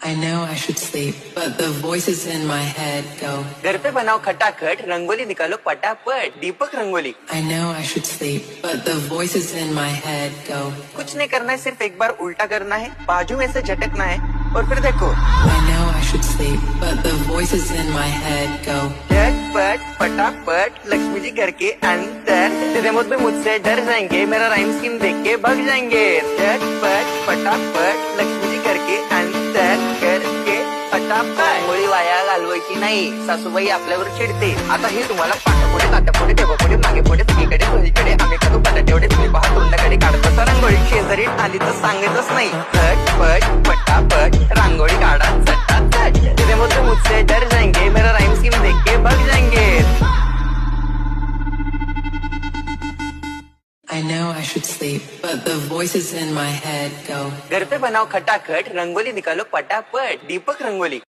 I know I should sleep, but the voices in my head go. घर पे बनाओ खटाखट, रंगोली निकालो पटापट, Deepak rangoli. I know I should sleep, but the voices in my head go. कुछ नहीं करना है, सिर्फ एक बार उल्टा करना है, बाजू में से झटकना है और फिर देखो। I know I should sleep, but the voices in my head go. झटपट पटापट, लक्ष्मी जी घर के अंदर, रिमोट में मुझसे डर जाएंगे, मेरा राइम स्कीम देख के भाग जाएंगे। झटपट पटापट, लक्ष्मी जी घर के अंदर, करके पटापट। मुळी वाया घालवायची नाही, सासूबाई आपल्यावर चिडते। आता हे तुम्हाला पाठापुढे ताटापुढे देवापुढे मागे पुढे सगळीकडे सोयीकडे आम्ही करू पटाटेवढे तुम्ही पहा तोंडाकडे काढत बसा रांगोळी। शेजारी आली तर सांगायचंच नाही, झटपट पटापट रांगोळी काढा झटाझट। तेरे मुझसे मुझसे डर जाएंगे, मेरा राइम स्कीम देख के भाग जाएंगे। I know I should sleep, but the voices in my head go. घर पे बनाओ खटाखट, रंगोली निकालो पटापट, दीपक रंगोली।